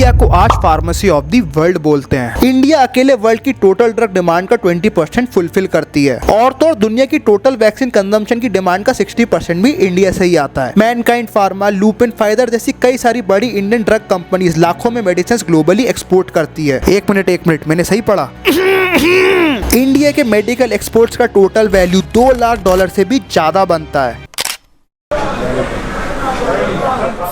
India को आज pharmacy of the world बोलते हैं। इंडिया अकेले वर्ल्ड की टोटल ड्रग डिमांड का 20% फुलफिल करती है और तो और दुनिया की टोटल वैक्सीन कंजम्पशन की डिमांड का 60% भी इंडिया से ही आता है। मैनकाइंड फार्मा, लुपिन, फाइजर जैसी कई सारी बड़ी इंडियन ड्रग कंपनीज लाखों में मेडिसिन ग्लोबली एक्सपोर्ट करती है। एक मिनट मैंने सही पढ़ा? इंडिया के मेडिकल एक्सपोर्ट्स का टोटल वैल्यू $2 लाख से भी ज्यादा बनता है।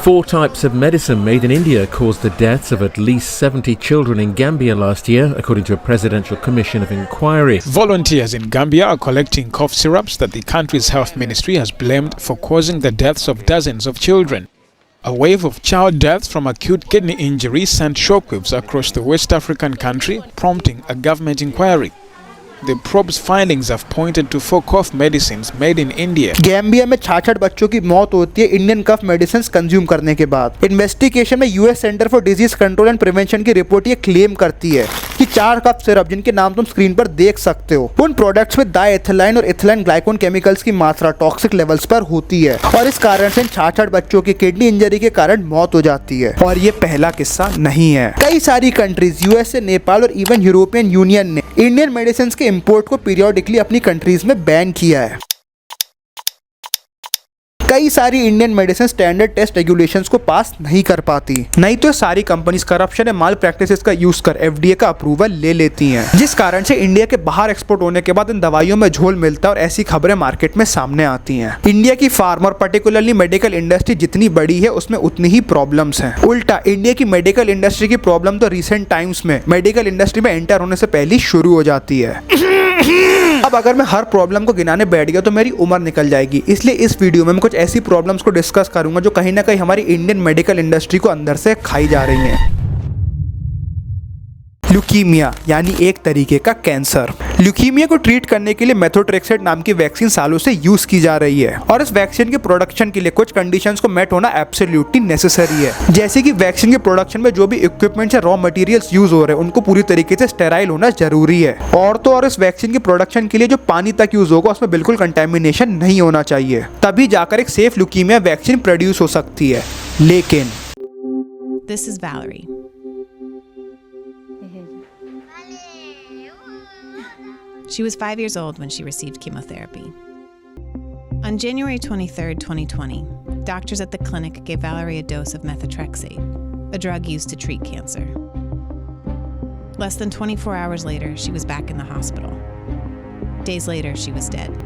4 types of medicine made in India caused the deaths of at least 70 children in Gambia last year, according to a presidential commission of inquiry. Volunteers in Gambia are collecting cough syrups that the country's health ministry has blamed for causing the deaths of dozens of children. A wave of child deaths from acute kidney injury sent shockwaves across the West African country, prompting a government inquiry. The probe's findings have pointed to 4 cough medicines made in India. Gambia में 66 बच्चों की मौत होती है Indian कफ medicine consume करने के बाद। Investigation में US centre for disease control and prevention की रिपोर्ट ये क्लेम करती है कि 4 कफ सिरप, जिनके नाम तुम स्क्रीन पर देख सकते हो, उन प्रोडक्ट्स में डाइएथिलाइन और इथिलाइन ग्लाइकोन केमिकल्स की मात्रा टॉक्सिक लेवल्स पर होती है और इस कारण से 66 बच्चों की किडनी इंजरी के कारण मौत हो जाती है। और ये पहला किस्सा नहीं है। कई सारी कंट्रीज, यूएसए, नेपाल और इवन यूरोपियन यूनियन ने इंडियन मेडिसिन के इंपोर्ट को पीरियोडिकली अपनी कंट्रीज में बैन किया है। कई सारी Indian medicine standard test regulations को पास नहीं कर पाती, नहीं तो सारी कंपनीज करप्शन या माल प्रैक्टिसेस का यूज कर एफडीए का अप्रूवल ले लेती हैं, जिस कारण से इंडिया के बाहर एक्सपोर्ट होने के बाद इन दवाइयों में झोल मिलता है और ऐसी खबरें मार्केट में सामने आती हैं। इंडिया की फार्मा और पर्टिकुलरली मेडिकल इंडस्ट्री जितनी बड़ी है उसमें उतनी ही प्रॉब्लम्स हैं। उल्टा इंडिया की मेडिकल इंडस्ट्री की प्रॉब्लम तो रिसेंट टाइम्स में मेडिकल इंडस्ट्री में एंटर होने से पहले ही शुरू हो जाती है। अब अगर मैं हर प्रॉब्लम को गिनाने बैठ गया तो मेरी उम्र निकल जाएगी, इसलिए इस वीडियो में मैं कुछ ऐसी प्रॉब्लम्स को डिस्कस करूंगा जो कहीं ना कहीं हमारी इंडियन मेडिकल इंडस्ट्री को अंदर से खाई जा रही हैं। ल्यूकीमिया यानी एक तरीके का कैंसर। ल्यूकीमिया को ट्रीट करने के लिए मेथोट्रेक्सेट नाम की वैक्सीन सालों से यूज की जा रही है और इस वैक्सीन के प्रोडक्शन के लिए कुछ कंडीशंस को मेट होना एब्सोल्युटली नेसेसरी है, जैसे कि वैक्सीन के प्रोडक्शन में जो भी इक्विपमेंट्स या रॉ मटेरियल्स यूज हो रहे हैं उनको पूरी तरीके से स्टेराइल होना जरूरी है। और तो और इस वैक्सीन के प्रोडक्शन के लिए जो पानी तक यूज होगा उसमें बिल्कुल कंटेमिनेशन नहीं होना चाहिए, तभी जाकर एक सेफ ल्यूकीमिया वैक्सीन प्रोड्यूस हो सकती है। लेकिन This is Valerie. She was 5 years old when she received chemotherapy. On January 23, 2020, doctors at the clinic gave Valerie a dose of methotrexate, a drug used to treat cancer. Less than 24 hours later, she was back in the hospital. Days later, she was dead.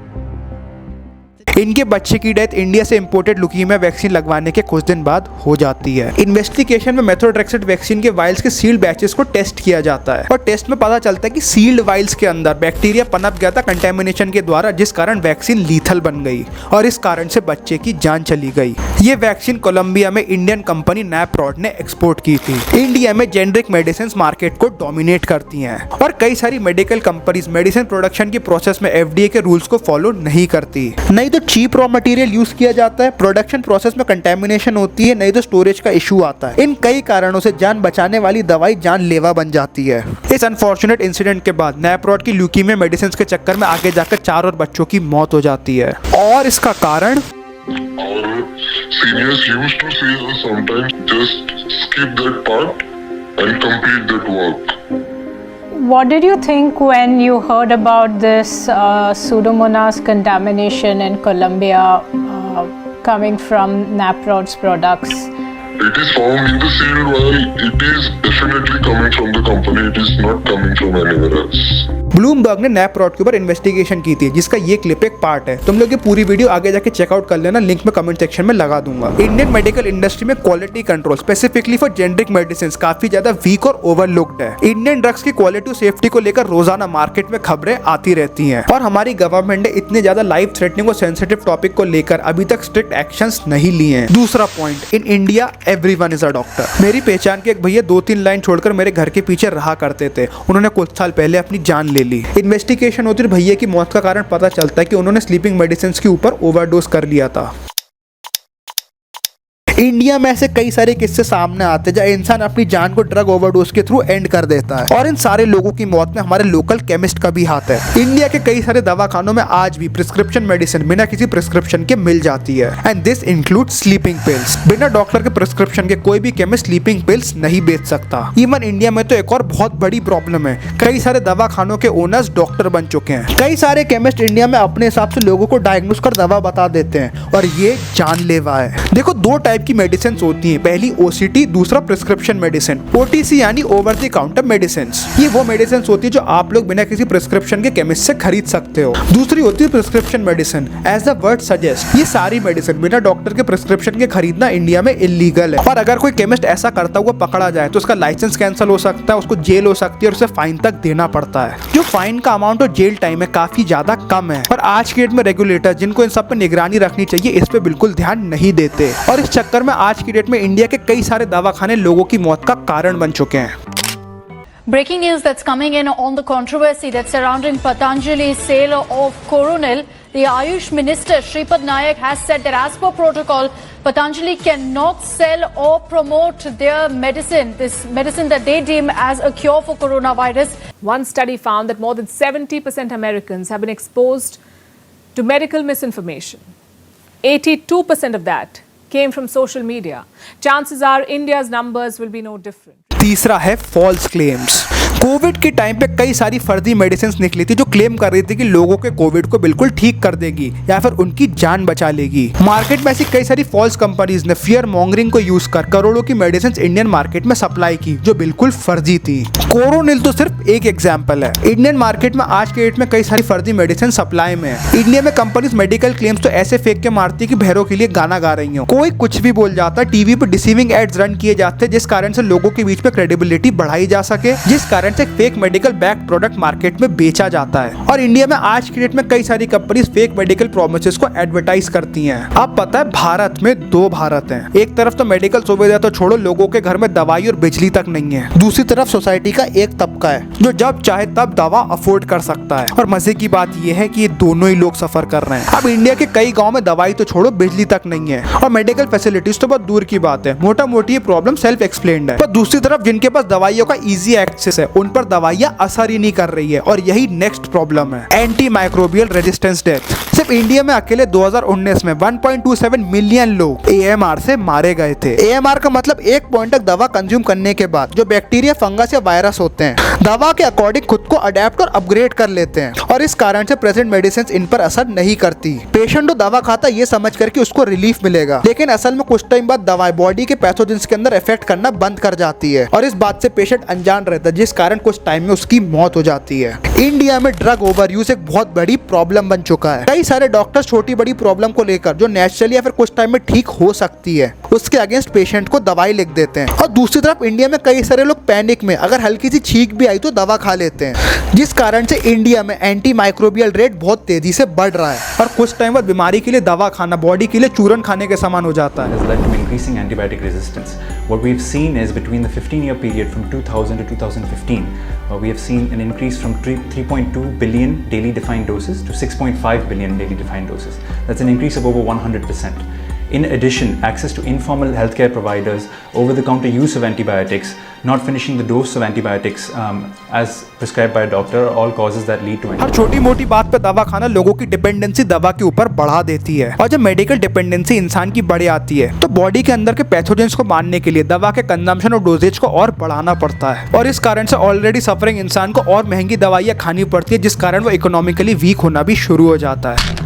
इनके बच्चे की death India से imported leukaemia vaccine लगवाने के कुछ दिन बाद हो जाती है। इन्वेस्टिगेशन में मेथोट्रेक्सेट वैक्सीन के वाइल्स के सील्ड बैचेस को टेस्ट किया जाता है और टेस्ट में पता चलता है कि सील्ड वाइल्स के अंदर बैक्टीरिया पनप गया था कंटेमिनेशन के द्वारा, जिस कारण वैक्सीन लीथल बन गई और इस कारण से बच्चे की जान चली गई। ये वैक्सीन कोलंबिया में इंडियन कंपनी नैप्रोड ने एक्सपोर्ट की थी। इंडिया में जेनरिक मेडिसिन मार्केट को डोमिनेट करती हैं और कई सारी मेडिकल कंपनीज मेडिसिन प्रोडक्शन की प्रोसेस में एफडीए के रूल्स को फॉलो नहीं करती, नहीं तो चीप रॉ मटेरियल यूज किया जाता है, प्रोडक्शन प्रोसेस में कंटेमिनेशन होती है, नहीं तो स्टोरेज का इशू आता है। इन कई कारणों से जान बचाने वाली दवाई जानलेवा बन जाती है। इस अनफॉर्चुनेट इंसिडेंट के बाद नैप्रोड की ल्यूकीमिया मेडिसिन के चक्कर में आगे जाकर 4 और बच्चों की मौत हो जाती है और इसका कारण seniors used to say sometimes just skip that part and complete that work. What did you think when you heard about this Pseudomonas contamination in Colombia coming from Naprod's products? It is found in the sealed vial. It is definitely coming from the company. It is not coming from anywhere else. Bloomberg ने नैप्रोड के ऊपर investigation की थी, जिसका ये clip एक part है। तुम लोग ये पूरी वीडियो आगे जाके चेकआउट कर लेना, लिंक में कमेंट सेक्शन में लगा दूंगा। इंडियन मेडिकल इंडस्ट्री में quality control specifically for generic medicine काफी ज्यादा वीक और ओवरलुक्ड है। इंडियन ड्रग्स की क्वालिटी और सेफ्टी को लेकर रोजाना मार्केट में खबरें आती रहती हैं और हमारी गवर्नमेंट ने इतने ज्यादा लाइफ थ्रेटनिंग और सेंसिटिव टॉपिक को लेकर अभी तक स्ट्रिक्ट एक्शंस नहीं लिए हैं। दूसरा point, in India everyone is a doctor. मेरी पहचान के एक भैया 2-3 लाइन छोड़कर मेरे घर के पीछे रहा करते थे, उन्होंने कुछ साल पहले अपनी जान ले ली। इन्वेस्टिगेशन होती है, भैया की मौत का कारण पता चलता है कि उन्होंने स्लीपिंग मेडिसिन के ऊपर ओवरडोज कर लिया था। इंडिया में ऐसे कई सारे किस्से सामने आते हैं जहाँ इंसान अपनी जान को ड्रग ओवरडोज के थ्रू एंड कर देता है, और इन सारे लोगों की मौत में हमारे लोकल केमिस्ट का भी हाथ है। इंडिया के कई सारे दवाखानों में आज भी प्रिस्क्रिप्शन मेडिसिन बिना किसी प्रिस्क्रिप्शन के मिल जाती है, and this include sleeping pills. बिना डॉक्टर के प्रिस्क्रिप्शन के कोई भी केमिस्ट स्लीपिंग पिल्स नहीं बेच सकता। इवन इंडिया में तो एक और बहुत बड़ी प्रॉब्लम है, कई सारे दवाखानों के ओनर्स डॉक्टर बन चुके हैं। कई सारे केमिस्ट इंडिया में अपने हिसाब से लोगों को डायग्नोस कर दवा बता देते हैं, और ये जानलेवा है। देखो, दो टाइप की मेडिसिन होती हैं, पहली ओसीटी, दूसरा प्रिस्क्रिप्शन मेडिसिन। ओटीसी यानी ओवर द काउंटर मेडिसिन, ये वो मेडिसिन होती है जो आप लोग बिना किसी प्रिस्क्रिप्शन के केमिस्ट से खरीद सकते हो। दूसरी होती है prescription medicine. As the word suggest, ये सारी मेडिसिन बिना डॉक्टर के प्रिस्क्रिप्शन के खरीदना इंडिया में इलीगल है, और अगर कोई केमिस्ट ऐसा करता हुआ पकड़ा जाए तो उसका लाइसेंस कैंसिल हो सकता है, उसको जेल हो सकती है, और उसे फाइन तक देना पड़ता है। जो फाइन का अमाउंट और जेल टाइम है काफी ज्यादा कम है, और आज के डेट में रेगुलेटर जिनको इन सब पे निगरानी रखनी चाहिए इस पे बिल्कुल ध्यान नहीं देते, और इस चक्कर में आज की डेट में इंडिया के कई सारे दवाखाने लोगों की मौत का कारण बन चुके हैं। Breaking news that's coming in on the controversy that's surrounding Patanjali's sale of Coronil. The Ayush Minister Shripad Nayak has said that as per protocol, Patanjali cannot sell or promote their medicine, this medicine that they deem as a cure for coronavirus. One study found that more than 70% Americans have been exposed to medical misinformation. 82% of that came from social media. Chances are India's numbers will be no different. तीसरा है false claims. Covid के time पे कई सारी फर्जी medicine निकली थी जो क्लेम कर रही थी कि लोगों के कोविड को बिल्कुल ठीक कर देगी या फिर उनकी जान बचा लेगी। मार्केट में ऐसी कई सारी फॉल्स कंपनीज ने फियर मॉन्गरिंग को यूज कर करोड़ों की मेडिसिन इंडियन मार्केट में सप्लाई की जो बिल्कुल फर्जी थी। कोरोनिल तो सिर्फ एक एग्जाम्पल है। इंडियन मार्केट में आज के डेट में कई सारी फर्जी मेडिसिन सप्लाई में है। इंडिया में कंपनीज मेडिकल क्लेम्स तो ऐसे फेंक के मारती कि भैरों के लिए गाना गा रही हो। कोई कुछ भी बोल जाता, टीवी पर डिसीविंग एड्स रन किए जाते जिस कारण से लोगों के बीच में क्रेडिबिलिटी बढ़ाई जा सके, जिस कारण से fake medical back product market में बेचा जाता है। और इंडिया में आज की डेट में कई सारी कंपनीज फेक मेडिकल प्रोमिसेस को एडवर्टाइज करती हैं। अब पता है भारत में दो भारत हैं। एक तरफ तो मेडिकल सुविधा तो छोड़ो, लोगों के घर में दवाई और बिजली तक नहीं है। दूसरी तरफ सोसाइटी का एक तबका है जो जब चाहे तब दवा अफोर्ड कर सकता है। और मजे की बात यह है कि ये दोनों ही लोग सफर कर रहे हैं। अब इंडिया के कई गाँव में दवाई तो छोड़ो, बिजली तक नहीं है, और मेडिकल फैसिलिटीज तो बहुत दूर की बात है। मोटा मोटी ये प्रॉब्लम सेल्फ एक्सप्लेन्ड है। पर दूसरी तरफ जिनके पास दवाइयों का इजी एक्सेस है उन पर दवाइयां असर ही नहीं कर रही है, और यही नेक्स्ट प्रॉब्लम है, एंटी माइक्रोबियल रेजिस्टेंस डेथ। सिर्फ इंडिया में अकेले 2019 में 1.27 मिलियन लोग AMR से मारे गए थे। AMR का मतलब एक पॉइंट तक दवा कंज्यूम करने के बाद जो बैक्टीरिया, फंगस या वायरस होते हैं दवा के अकॉर्डिंग खुद को अडेप्ट और अपग्रेड कर लेते हैं, और इस कारण से प्रेजेंट मेडिसिन इन पर असर नहीं करती। पेशेंट तो दवा खाता ये समझ कर कि उसको रिलीफ मिलेगा, लेकिन असल में कुछ टाइम बाद दवाई बॉडी के पैथोजेंस के अंदर इफेक्ट करना बंद कर जाती है, और इस बात से पेशेंट अनजान रहता है, जिस कारण कुछ टाइम में उसकी मौत हो जाती है। इंडिया में ड्रग ओवर यूज एक बहुत बड़ी प्रॉब्लम बन चुका है। कई सारे डॉक्टर्स छोटी बड़ी प्रॉब्लम को लेकर जो नेचुरली या फिर कुछ टाइम में ठीक हो सकती है उसके अगेंस्ट पेशेंट को दवाई लिख देते हैं। और दूसरी तरफ इंडिया में कई सारे लोग पैनिक में अगर हल्की सी छींक भी आई तो दवा खा लेते हैं, जिस कारण से इंडिया में एंटी माइक्रोबियल रेट बहुत तेजी से बढ़ रहा है, और कुछ टाइम बाद बीमारी के लिए दवा खाना बॉडी के लिए चूरन खाने के समान हो जाता है। Increasing antibiotic resistance. What we've seen is between the 15-year period from 2000 to 2015, we have seen an increase from 3.2 billion daily defined doses to 6.5 billion daily defined doses. That's an increase of over 100%. In addition, access to informal healthcare providers, over-the-counter use of antibiotics, not finishing the dose of antibiotics as prescribed by a doctor, are all causes that lead to. हर छोटी मोटी बात पे दवा खाना लोगों की dependency दवा के ऊपर बढ़ा देती है, और जब मेडिकल डिपेंडेंसी इंसान की बढ़ आती है तो बॉडी के अंदर के पैथोजेंस को मारने के लिए दवा के कंजम्पशन और डोजेज को और बढ़ाना पड़ता है, और इस कारण से ऑलरेडी सफरिंग इंसान को और महंगी दवाइयाँ खानी पड़ती है, जिस कारण वो इकोनॉमिकली वीक होना भी शुरू हो जाता है।